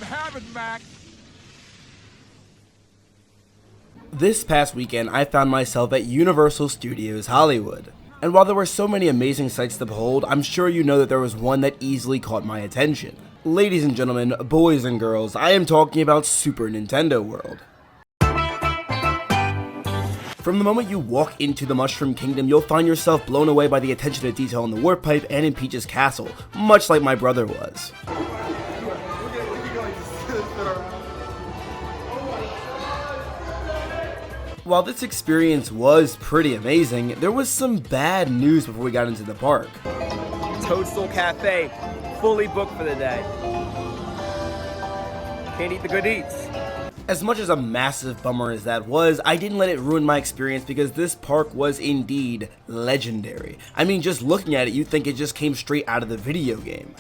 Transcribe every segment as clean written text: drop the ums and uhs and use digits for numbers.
having, Mac. This past weekend, I found myself at Universal Studios Hollywood. And while there were so many amazing sights to behold, I'm sure you know that there was one that easily caught my attention. Ladies and gentlemen, boys and girls, I am talking about Super Nintendo World. From the moment you walk into the Mushroom Kingdom, you'll find yourself blown away by the attention to detail in the Warp Pipe and in Peach's castle, much like my brother was. While this experience was pretty amazing, there was some bad news before we got into the park. Toadstool Cafe, fully booked for the day. Can't eat the good eats. As much as a massive bummer as that was, I didn't let it ruin my experience because this park was indeed legendary. I mean, just looking at it, you'd think it just came straight out of the video game.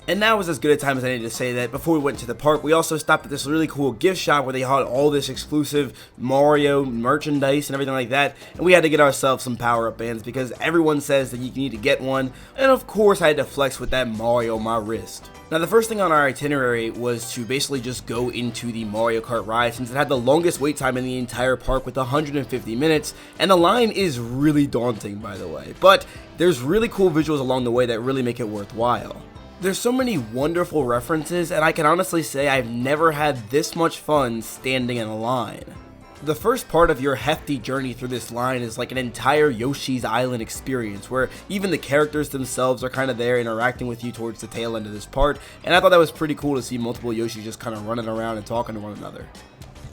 And now was as good a time as any to say that before we went to the park, we also stopped at this really cool gift shop where they had all this exclusive Mario merchandise and everything like that, and we had to get ourselves some power-up bands because everyone says that you need to get one, and of course I had to flex with that Mario on my wrist. Now the first thing on our itinerary was to basically just go into the Mario Kart ride since it had the longest wait time in the entire park with 150 minutes, and the line is really daunting by the way, but there's really cool visuals along the way that really make it worthwhile. There's so many wonderful references, and I can honestly say I've never had this much fun standing in a line. The first part of your hefty journey through this line is like an entire Yoshi's Island experience, where even the characters themselves are kind of there interacting with you towards the tail end of this part, and I thought that was pretty cool to see multiple Yoshis just kind of running around and talking to one another.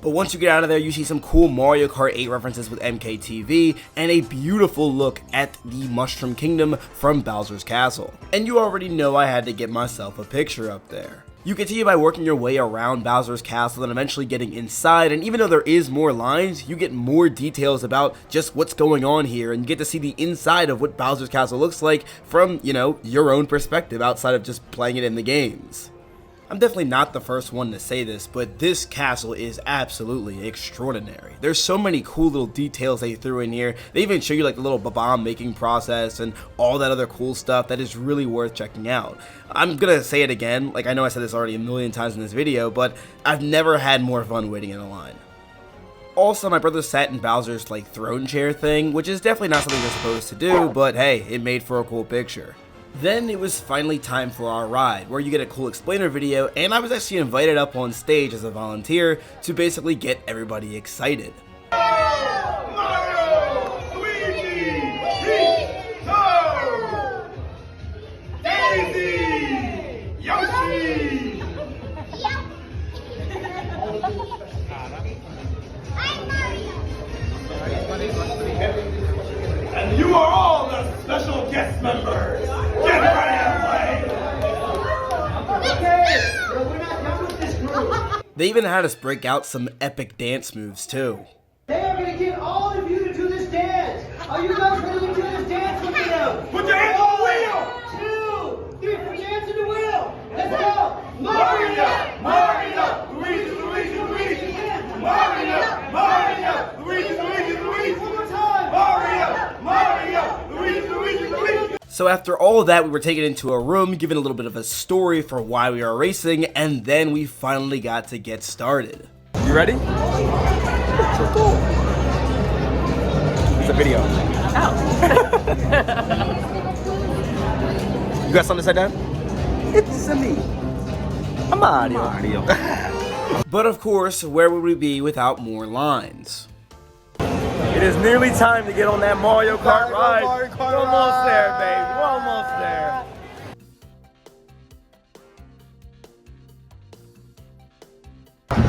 But once you get out of there, you see some cool Mario Kart 8 references with MKTV, and a beautiful look at the Mushroom Kingdom from Bowser's Castle. And you already know I had to get myself a picture up there. You continue by working your way around Bowser's Castle and eventually getting inside, and even though there is more lines, you get more details about just what's going on here, and you get to see the inside of what Bowser's Castle looks like from, you know, your own perspective outside of just playing it in the games. I'm definitely not the first one to say this, but this castle is absolutely extraordinary. There's so many cool little details they threw in here. They even show you like the little bomb making process and all that other cool stuff that is really worth checking out. I'm gonna say it again, like I know I said this already a million times in this video, but I've never had more fun waiting in a line. Also, my brother sat in Bowser's like throne chair thing, which is definitely not something you're supposed to do, but hey, it made for a cool picture. Then it was finally time for our ride, where you get a cool explainer video, and I was actually invited up on stage as a volunteer to basically get everybody excited. Mario, Luigi, Peach, Toad, Daisy, Yoshi. And you are all the special guest members. Get ready to play. Okay, we're not done with this group. They even had us break out some epic dance moves too. They are going to get all of you to do this dance. Are you guys ready to do this dance with them? Put your hands on the wheel. 2, 3, put your hands on the wheel. Let's go. Mario, Mario, Luigi, Luigi, Luigi. Mario, Mario, Luigi, Luigi, Luigi. One more time. Mario, Mario, Luigi, Luigi, Luigi. So after all of that, we were taken into a room, given a little bit of a story for why we are racing, and then we finally got to get started. You ready? It's a video. You got something to say, Dan? It's me. I'm Mario. But of course, where would we be without more lines? It is nearly time to get on that Mario Kart ride. We're almost there, baby. We're almost there.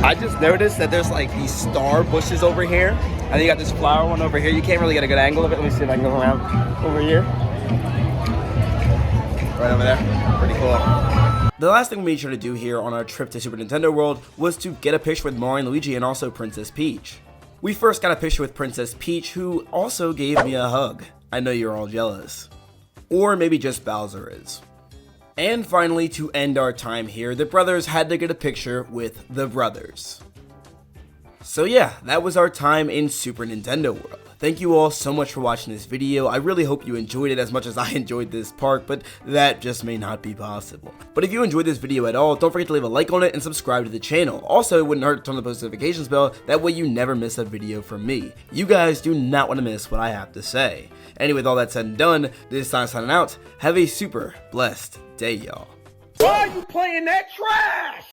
I just noticed that there's like these star bushes over here, and then you got this flower one over here. You can't really get a good angle of it. Let me see if I can go around over here. Right over there. Pretty cool. The last thing we made sure to do here on our trip to Super Nintendo World was to get a picture with Mario and Luigi and also Princess Peach. We first got a picture with Princess Peach, who also gave me a hug. I know you're all jealous. Or maybe just Bowser is. And finally, to end our time here, the brothers had to get a picture with the brothers. So yeah, that was our time in Super Nintendo World. Thank you all so much for watching this video. I really hope you enjoyed it as much as I enjoyed this park, but that just may not be possible. But if you enjoyed this video at all, don't forget to leave a like on it and subscribe to the channel. Also, it wouldn't hurt to turn on the post notifications bell, that way you never miss a video from me. You guys do not want to miss what I have to say. Anyway, with all that said and done, this is Sonic signing out. Have a super blessed day, y'all. Why are you playing that trash?